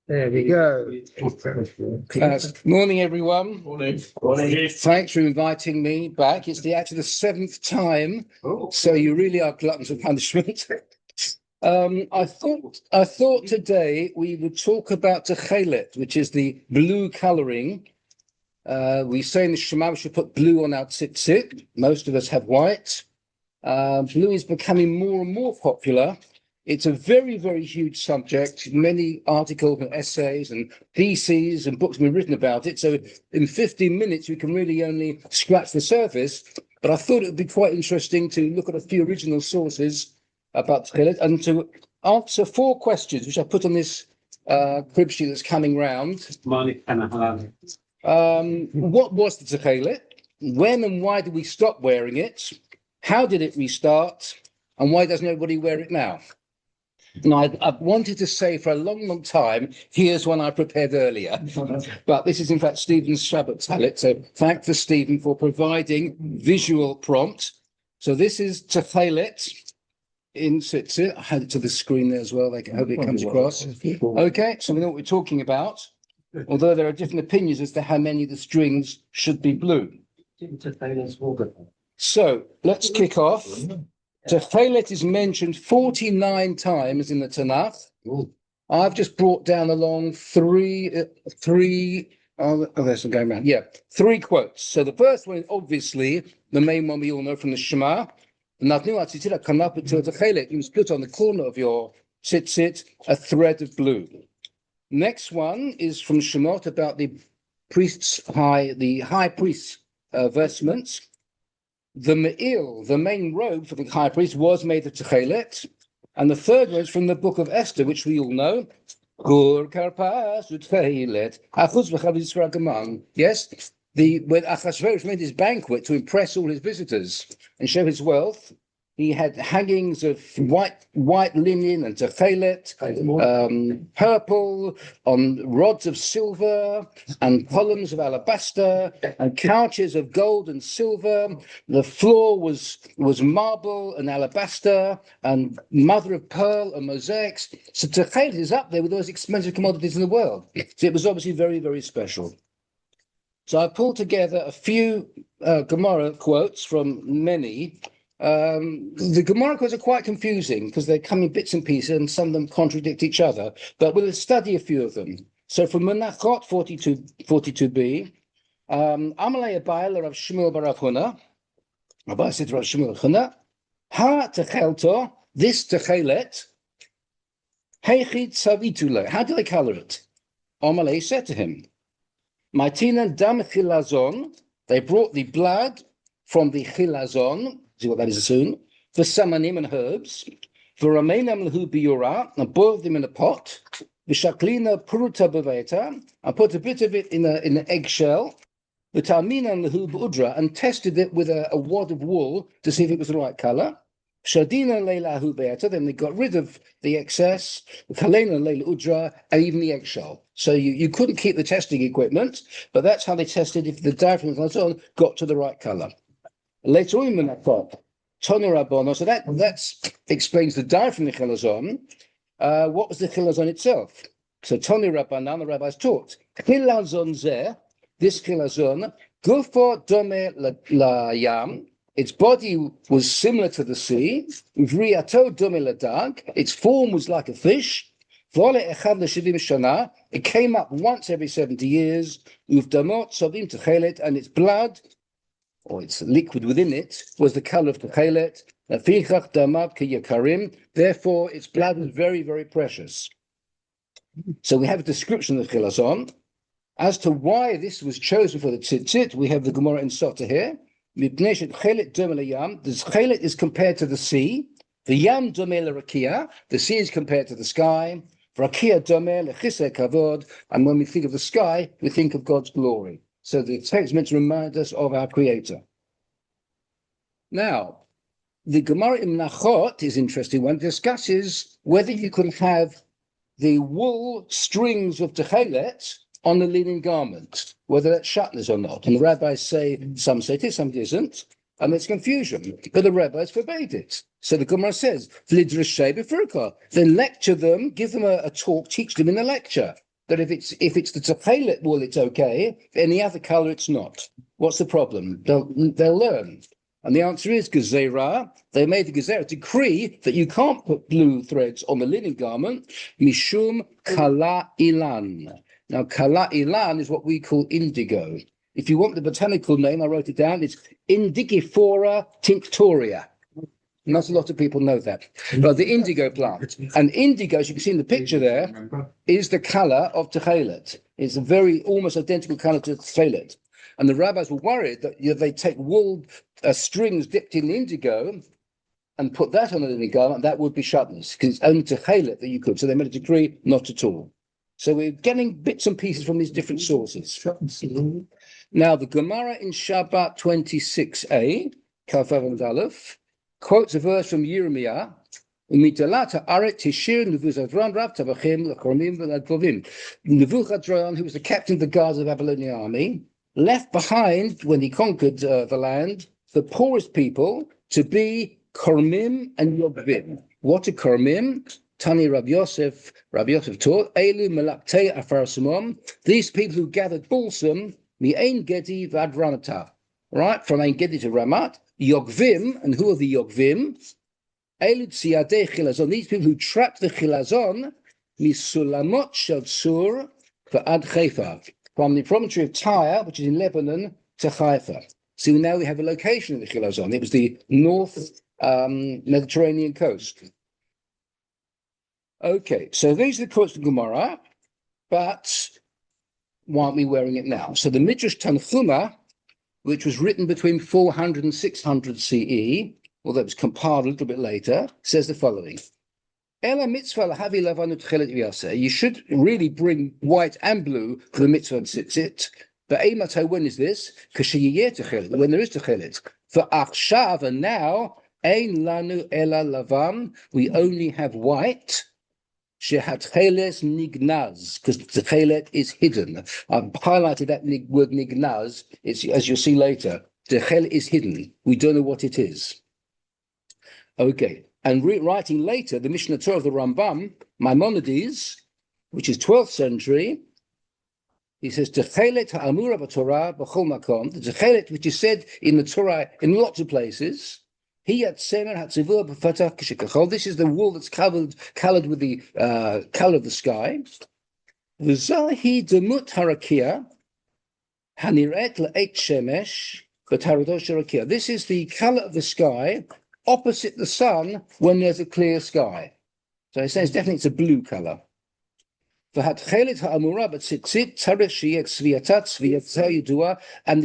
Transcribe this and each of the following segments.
There we go. Morning, everyone. Morning. Thanks for inviting me back. It's actually the seventh time, so you really are gluttons of punishment. I thought today we would talk about Techelet, which is the blue colouring. We say in the Shema we should put blue on our tzitzit. Most of us have white. Blue is becoming more and more popular. It's a very, very huge subject. Many articles and essays and theses and books have been written about it. So in 15 minutes, we can really only scratch the surface. But I thought it would be quite interesting to look at a few original sources about Techelet and to answer 4 questions, which I put on this crib sheet that's coming round. What was the Techelet? When and why did we stop wearing it? How did it restart? And why doesn't everybody wear it now? Now, I've wanted to say for a long, long time, here's one I prepared earlier. But this is, in fact, Stephen's Shabbat Talit. So thank to Stephen for providing visual prompt. So this is Techelet in Tzitzit. I had it to the screen there as well. I hope it comes across. Okay, so we know what we're talking about. Although there are different opinions as to how many of the strings should be blue. So let's kick off. Techelet is mentioned 49 times in the Tanakh. I've just brought down along three quotes. So the first one is obviously the main one we all know from the Shema. It was put on the corner of your tzitzit, a thread of blue. Next one is from Shemot about the high priest's vestments. The me'il, the main robe for the high priest, was made of Techelet. And the third one is from the book of Esther, which we all know. Yes, when Achashverosh made his banquet to impress all his visitors and show his wealth, he had hangings of white linen and Techelet, purple, on rods of silver and columns of alabaster and couches of gold and silver. The floor was marble and alabaster and mother of pearl and mosaics. So Techelet is up there with those expensive commodities in the world. So it was obviously very, very special. So I pulled together a few Gemara quotes from many. The Gemara quotes are quite confusing because they come in bits and pieces and some of them contradict each other, but we'll study a few of them. So from Menachot 42b, Amalei Abayla Rav Shmuel bar Rav Huna, Abayla said to Rav Shmuel Huna, Ha Techelto, this Techelet, Heichid Savitule, how do they color it? Amalei said to him, Maitina Dam Chilazon, they brought the blood from the Chilazon, see what that is soon, for samanim and herbs, for ramainam lahu biura, and boiled them in a pot, vishaklina puruta beveta, and put a bit of it in an eggshell, the talminam lahu budra, and tested it with a wad of wool to see if it was the right color. Shadina leilahu beata, then they got rid of the excess, kalena leila udra, and even the eggshell. So you couldn't keep the testing equipment, but that's how they tested if the dye from the chilazon got to the right color. Later on in that part, Tony Rabbono, so that explains the dye from the chilazon. What was the chilazon itself? So Tony Rabbanan, the rabbis taught, chilazon zeh, this chilazon, gufo dome la yam, its body was similar to the sea, vriato dome la dag, its form was like a fish, vole echad l'shivim shana, it came up once every 70 years, uvdamot sovim techelet, and its blood, or its liquid within it, was the color of Techelet. Therefore, its blood was very, very precious. So we have a description of Chilazon. As to why this was chosen for the tzitzit, we have the Gemara in Sota here. The Chelet is compared to the sea. The Yam domeh l'rakia, the sea is compared to the sky. Rakia domeh l'chisei kavod, and when we think of the sky, we think of God's glory. So the text is meant to remind us of our Creator. Now, the Gemara in Menachot is an interesting one. It discusses whether you can have the wool strings of Techelet on the linen garment, whether that's shatnez or not. And the rabbis say, some say it is, some it isn't. And there's confusion, but the rabbis forbade it. So the Gemara says, then lecture them, give them a talk, teach them in a lecture that if it's the Techelet wool, it's okay. If any other color, it's not. What's the problem? They'll learn. And the answer is Gezerah. They made the Gezerah decree that you can't put blue threads on the linen garment. Mishum Kala Ilan. Now, Kala Ilan is what we call indigo. If you want the botanical name, I wrote it down. It's Indigifera tinctoria. Not a lot of people know that. But the indigo plant. And indigo, as you can see in the picture there, is the color of Techelet. It's a very almost identical color to Techelet. And the rabbis were worried that they take wool strings dipped in indigo and put that on a linen garment, that would be shatnez, because it's only Techelet that you could. So they made a decree not at all. So we're getting bits and pieces from these different sources. Now, the Gemara in Shabbat 26a, Kafar and Aleph, quotes a verse from Yirmiyah, Nebuchadnezzar, who was the captain of the guards of the Babylonian army, left behind, when he conquered the land, the poorest people to be Kormim and Yogvim. What are Kormim? Tani Rabbi Yosef taught, Elu Melaktei Afar Simon, these people who gathered balsam, Mi'ein Gedi Vad Ramata, right, from Ein Gedi to Ramat, Yogvim, and who are the Yogvim? Elu Tziyadei Chilazon, these people who trapped the Chilazon, Misulamot Shel Tzur V'ad Haifa, from the promontory of Tyre, which is in Lebanon, to Haifa. So now we have a location of the Chilazon. It was the North Mediterranean coast. Okay, so these are the quotes from Gemara, but why aren't we wearing it now? So the Midrash Tanchuma, which was written between 400 and 600 CE, although it was compiled a little bit later, says the following. You should really bring white and blue for the mitzvah and tzitzit. But when is this? When there is techelet. For achshav, and now, ein lanu ela lavan, we only have white. Shehatcheles nignaz, because the chelet is hidden. I've highlighted that word nignaz. It's, as you'll see later, the chelet is hidden. We don't know what it is. Okay, and writing later, the Mishnah Torah of the Rambam, Maimonides, which is 12th century, he says, Techelet ha'amura b'Torah b'chol makom, the techelet which is said in the Torah in lots of places, this is the wool that's colored with the color of the sky. This is the color of the sky opposite the sun when there's a clear sky. So it says definitely it's a blue color. And the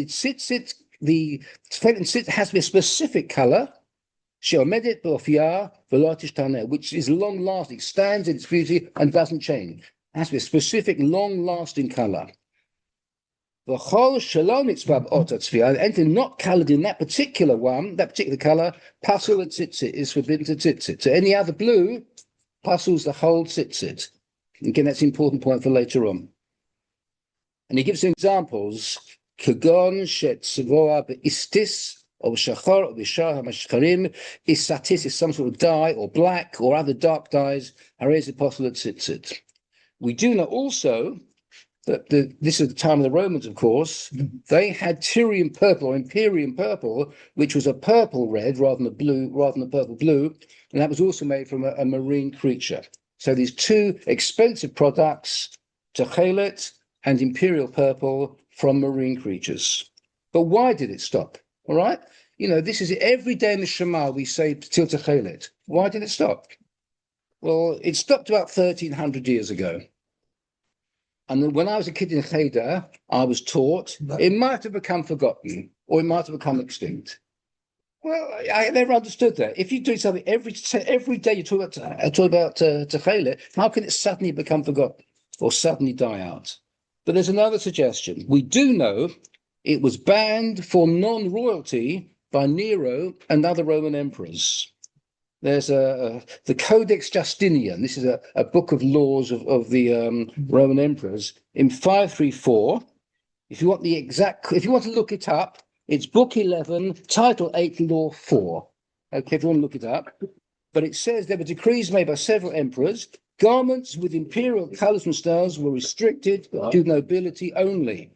tzitzit, the tzitzit has to be a specific color, which is long-lasting, stands in its beauty and doesn't change. It has to be a specific, long-lasting color. And anything not colored in that particular one, that particular color, pasul and tzitzit is forbidden to tzitzit. So any other blue, pasuls the whole tzitzit. Again, that's an important point for later on. And he gives some examples. Kagon shet tzvoa be'istis, or shachar, or b'shar ha'mashcharim. Isatis is some sort of dye, or black, or other dark dyes. Harez apostle at tzitzit. We do know also that this is the time of the Romans, of course. They had Tyrian purple or Imperium purple, which was a purple red rather than a blue, rather than a purple blue, and that was also made from a marine creature. So these two expensive products, techelet and imperial purple, from marine creatures. But why did it stop? All right? You know, this is every day in the Shema we say til techelet. Why did it stop? Well, it stopped about 1,300 years ago. And then when I was a kid in Cheder, I was taught it might have become forgotten or it might have become extinct. Well, I never understood that. If you do something every day, you talk about techelet, how can it suddenly become forgotten or suddenly die out? But there's another suggestion. We do know it was banned for non-royalty by Nero and other Roman emperors. There's the Codex Justinian. This is a book of laws of the Roman emperors in 534. If you want the exact, if you want to look it up, it's Book 11, Title 8, Law 4. Okay, if you want to look it up. But it says there were decrees made by several emperors. Garments with imperial colors and styles were restricted to nobility only.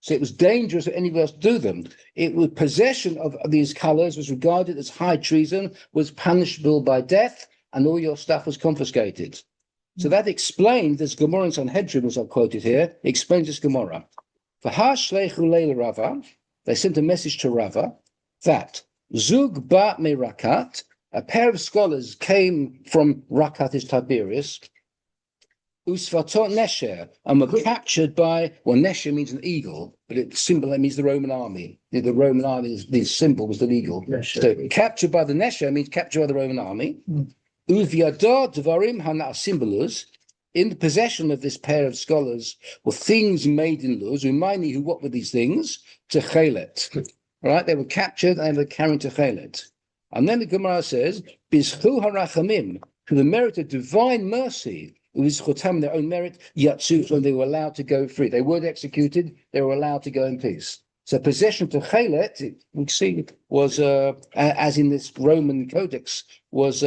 So it was dangerous for anyone else to do them. It was possession of these colors was regarded as high treason, was punishable by death, and all your stuff was confiscated. So that explained this Gemara in Sanhedrin, as I've quoted here, explains this Gemara. For Hashleichu Leil Rava, they sent a message to Rava that Zug Ba Me Rakat, a pair of scholars came from Rakat is Tiberias, Usvatot Nesher, and were captured by, well, Nesher means an eagle, but it symbol means the Roman army. The Roman army, the symbol was an eagle. Nesher. So captured by the Nesher means captured by the Roman army. Uviadar Dvarim Hana Symbolus, in the possession of this pair of scholars were things made in Luz. Remind me what were these things? Techelet. Right? They were captured and they were carried to Chelet. And then the Gemara says, Bizchu harachamim, to the merit of divine mercy, Uzchotam, their own merit, Yatsuf, when they were allowed to go free. They weren't executed, they were allowed to go in peace. So possession to Chelet, we see, was, as in this Roman codex, was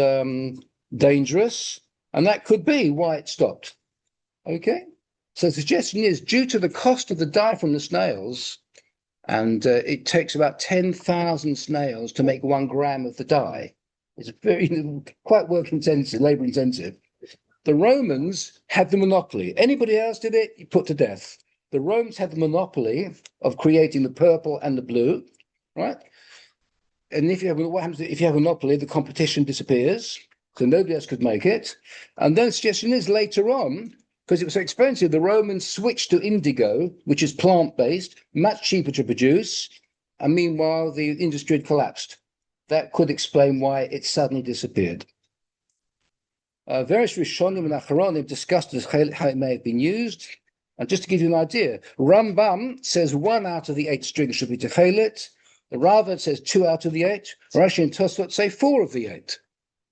dangerous, and that could be why it stopped. Okay? So the suggestion is, due to the cost of the dye from the snails, and it takes about 10,000 snails to make 1 gram of the dye. It's very, quite work intensive, labor intensive. The Romans had the monopoly. Anybody else did it, you put to death. The Romans had the monopoly of creating the purple and the blue, right? And if you have, what happens if you have a monopoly, the competition disappears, so nobody else could make it. And then the suggestion is later on, because it was so expensive, the Romans switched to indigo, which is plant-based, much cheaper to produce, and meanwhile the industry had collapsed. That could explain why it suddenly disappeared. Various Rishonim and Acharonim discussed how it may have been used. And just to give you an idea, Rambam says 1 out of the 8 strings should be Techelet. The Ravad says 2 out of the 8. Rashi and Tosfot say 4 of the 8.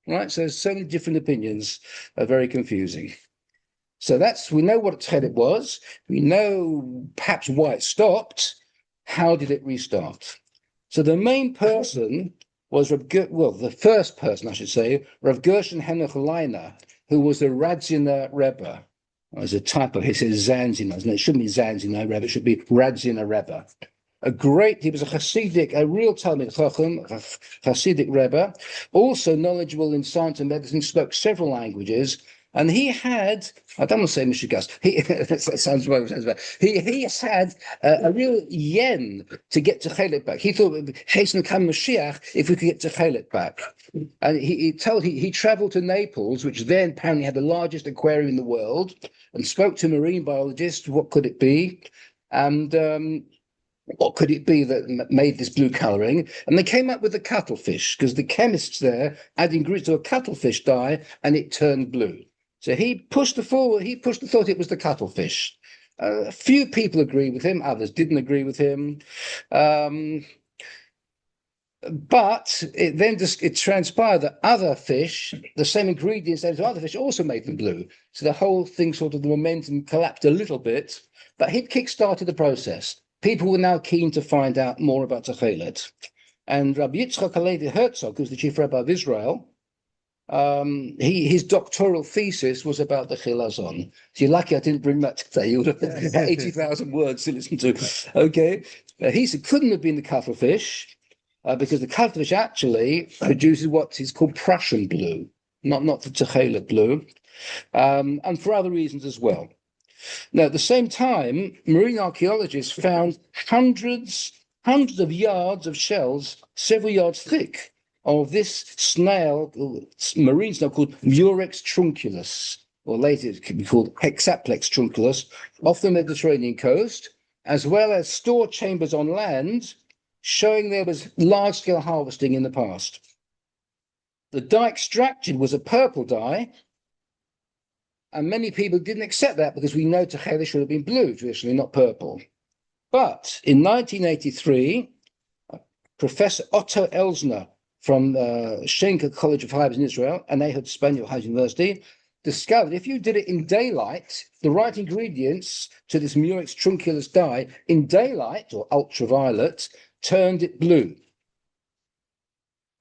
Right? So there's so many different opinions, very confusing. So we know what Techelet was. We know perhaps why it stopped. How did it restart? So the main person was the first person, I should say, Rav Gershon Henoch Leiner, who was the Radziner Rebbe. There's a type of, he says Zanzinar, and it shouldn't be Zanzinar Rebbe, it should be Radziner Rebbe. He was a Hasidic, a real Talmid Chacham, a Hasidic Rebbe, also knowledgeable in science and medicine, spoke several languages, and he had, I don't want to say Mr. Gus, that sounds bad. He had a real yen to get to Chelet back. He thought, Hasten Kam Mashiach, if we could get to Chelet back. And he traveled to Naples, which then apparently had the largest aquarium in the world, and spoke to marine biologists, what could it be? And what could it be that made this blue coloring? And they came up with the cuttlefish, because the chemists there add ingredients to a cuttlefish dye, and it turned blue. So he pushed the thought it was the cuttlefish. A few people agree with him, others didn't agree with him. But it transpired that other fish, the same ingredients as other fish, also made them blue. So the whole thing, sort of the momentum collapsed a little bit, but he'd kick-started the process. People were now keen to find out more about Techelet. And Rabbi Yitzchak Halevi Herzog, who's the chief rabbi of Israel, his doctoral thesis was about the Chilazon. So you're lucky I didn't bring that today. You would have 80,000 words to listen to. Okay. He said couldn't have been the cuttlefish because the cuttlefish actually produces what is called Prussian blue, not the Techelet blue, and for other reasons as well. Now, at the same time, marine archaeologists found hundreds of yards of shells, several yards thick, of this snail, marine snail called Murex trunculus, or later it could be called Hexaplex trunculus, off the Mediterranean coast, as well as store chambers on land, showing there was large-scale harvesting in the past. The dye extracted was a purple dye, and many people didn't accept that because we know Techelet should have been blue, traditionally, not purple. But in 1983, Professor Otto Elsner from Schenker College of Higher in Israel and Ehud Spaniel High University discovered if you did it in daylight, the right ingredients to this Murex trunculus dye in daylight or ultraviolet turned it blue.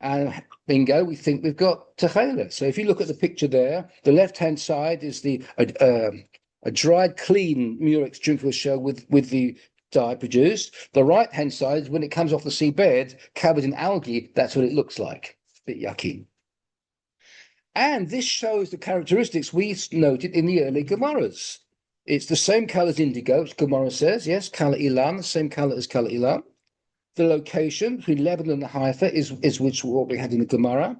And bingo, we think we've got Techelet. So if you look at the picture there, the left-hand side is a dried, clean Murex Drunculus shell with the dye produced. The right-hand side, when it comes off the seabed, covered in algae, that's what it looks like. It's a bit yucky. And this shows the characteristics we noted in the early Gemaras. It's the same color as indigo, Gemara says, yes, Kala Ilan, the same color as Kala Ilan. The location between Lebanon and Haifa is what we had in the Gemara.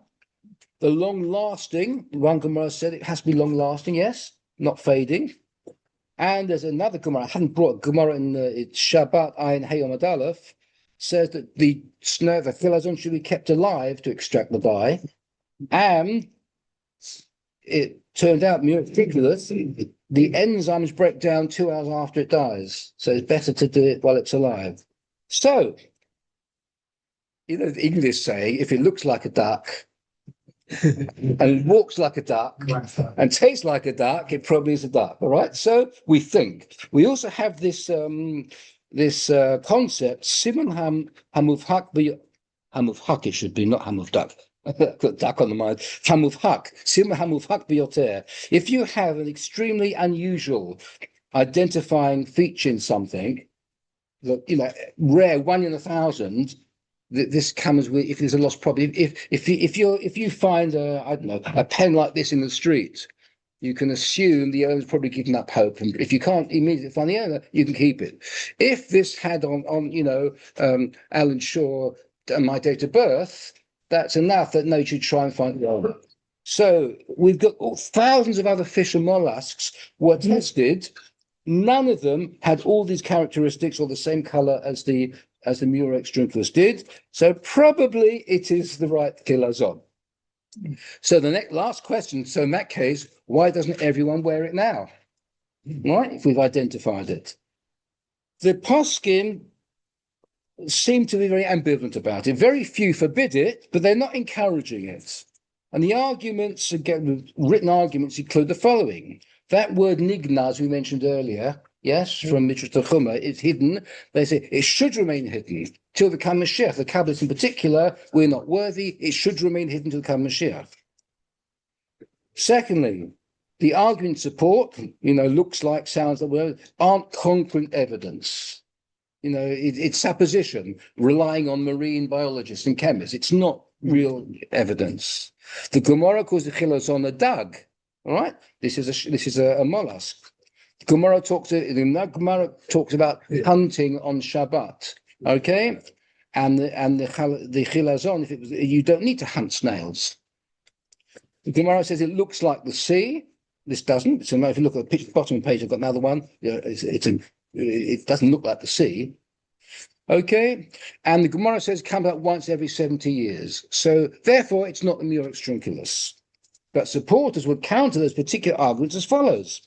The long-lasting, one Gemara said it has to be long-lasting, yes, not fading. And there's another Gemara, I hadn't brought a Gemara in it's Shabbat Ayin Hayom Adalef, says that the chilazon should be kept alive to extract the dye. And it turned out, miraculous, the enzymes break down 2 hours after it dies. So it's better to do it while it's alive. So, you know, the English say, if it looks like a duck and walks like a duck and tastes like a duck, it probably is a duck. All right. So we think. We also have this concept, Simon Hamufhak, Hamufhak it should be, not Hamufdak. I've got duck on the mind. Hamufhak, Simon Hamufhak Bioter. If you have an extremely unusual identifying feature in something, that, you know, rare, 1 in 1,000, this comes with, if there's a lost property, if you find a pen like this in the street, you can assume the owner's probably given up hope, and if you can't immediately find the owner, you can keep it. If this had on Alan Shaw my date of birth, that's enough that nature try and find the owner. So we've got thousands of other fish and mollusks were tested. None of them had all these characteristics or the same color as the Murex Drunculus did. So probably it is the right chilazon. So the last question. So in that case, why doesn't everyone wear it now? Right? If we've identified it. The poskim seem to be very ambivalent about it. Very few forbid it, but they're not encouraging it. And the arguments, again, written arguments include the following. That word nignaz we mentioned earlier, yes, from Midrash Tanchuma, is hidden. They say it should remain hidden till the come Mashiach. The Kabbalists in particular, we're not worthy. It should remain hidden till the come Mashiach. Secondly, the argument support, looks like, sounds like, aren't concrete evidence. It's supposition, relying on marine biologists and chemists. It's not real evidence. The Gemara calls the chilazon a dag. All right, this is a mollusk. The Gemara talks about hunting on Shabbat. Okay, and the chilazon, you don't need to hunt snails. The Gemara says it looks like the sea. This doesn't. So if you look at the bottom of the page, I've got another one. It doesn't look like the sea. Okay, and the Gemara says it comes out once every 70 years. So therefore, it's not the Murex Drunculus. But supporters would counter those particular arguments as follows.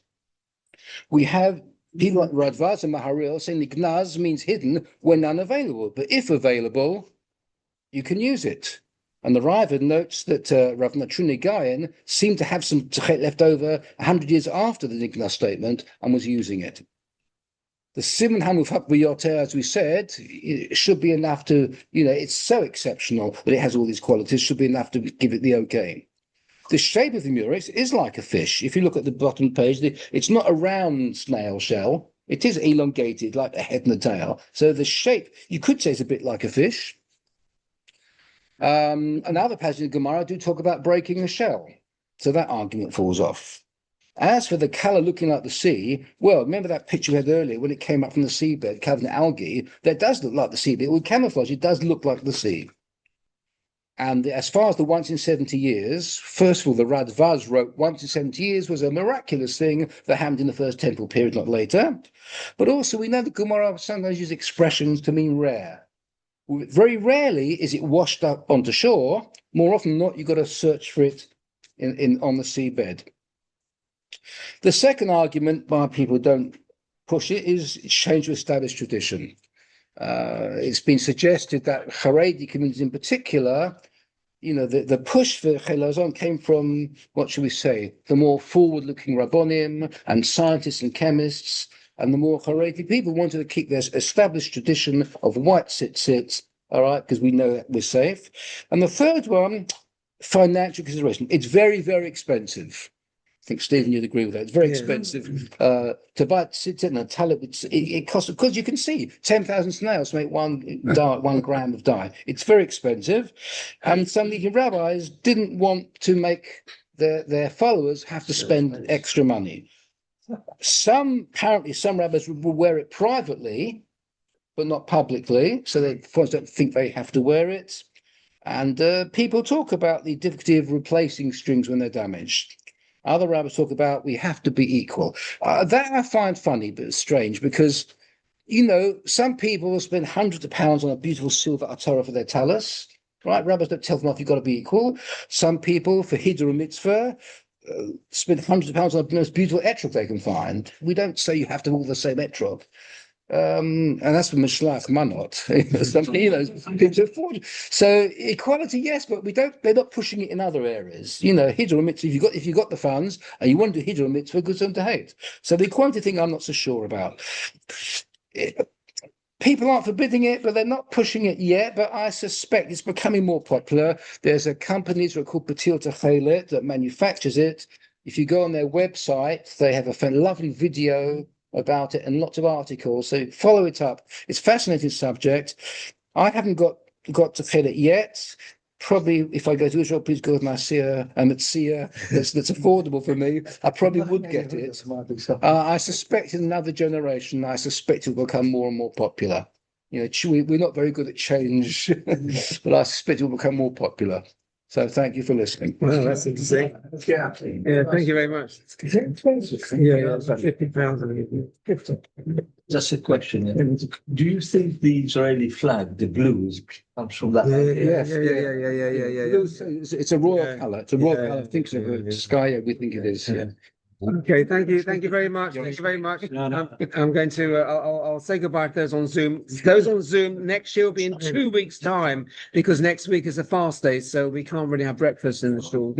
We have people like Radvaz and Maharil saying the gnaz means hidden when unavailable, but if available, you can use it. And the Raavad notes that Rav Natruni Gayan seemed to have some tchet left over 100 years after the gnaz statement and was using it. The Simon Hamufhak B'yoter, as we said, it should be enough to, it's so exceptional that it has all these qualities, should be enough to give it the okay. The shape of the Murex is like a fish. If you look at the bottom page, it's not a round snail shell. It is elongated, like a head and a tail. So the shape, you could say, is a bit like a fish. Another passage in Gemara do talk about breaking a shell. So that argument falls off. As for the color looking like the sea, well, remember that picture we had earlier when it came up from the seabed covered in algae? That does look like the seabed. With camouflage, it does look like the sea. And as far as the once in 70 years, first of all, the Radvaz wrote once in 70 years was a miraculous thing that happened in the first temple period, not later. But also we know the Gemara sometimes use expressions to mean rare. Very rarely is it washed up onto shore. More often than not, you've got to search for it on the seabed. The second argument by people who don't push it is change to established tradition. It's been suggested that Haredi communities in particular, the push for chilazon came from, what should we say, the more forward-looking rabbonim and scientists and chemists, and the more Haredi people wanted to keep their established tradition of white tzitzit all right, because we know that we're safe. And the third one, financial consideration. It's very, very expensive. I think Stephen, you'd agree with that. It's very expensive to buy sit in a talent. It costs, because you can see 10,000 snails make one 1 gram of dye. It's very expensive, and some leading rabbis didn't want to make their followers have to spend extra money. Apparently, some rabbis will wear it privately, but not publicly, so they don't think they have to wear it. And people talk about the difficulty of replacing strings when they're damaged. Other rabbis talk about we have to be equal. That I find funny, but strange, because, some people will spend hundreds of pounds on a beautiful silver atara for their talus, right? Rabbis don't tell them off, you've got to be equal. Some people, for Hiddur mitzvah, spend hundreds of pounds on the most beautiful etrog they can find. We don't say you have to have all the same etrog. And that's for Mishlach Manot. People afford. So equality, yes, but they're not pushing it in other areas. Hiddur mitzvah, if you got the funds and you want to do Hiddur mitzvah, good time to hate. So the equality thing I'm not so sure about. People aren't forbidding it, but they're not pushing it yet. But I suspect it's becoming more popular. There's a company called Patil Techelet that manufactures it. If you go on their website, they have a lovely video about it and lots of articles. So follow it up. It's a fascinating subject. I haven't got to Techelet yet. Probably, if I go to Israel, please go with my seer and Metzia that's affordable for me. I probably would get it. I suspect in another generation, I suspect it will become more and more popular. We're not very good at change, but I suspect it will become more popular. So thank you for listening. Well, that's interesting. Yeah, thank you very much. Is it expensive? Yeah, it's like £50. Just a question. Do you think the Israeli flag, the blues, comes from that? Yes. Yeah. It's a royal colour. It's a royal Yeah, colour. I think so. yeah. Sky, we think it is. Yeah. Okay, thank you very much. Thank you very much. I'm going to. I'll say goodbye to those on Zoom. Those on Zoom next year will be in 2 weeks' time, because next week is a fast day, so we can't really have breakfast in the store.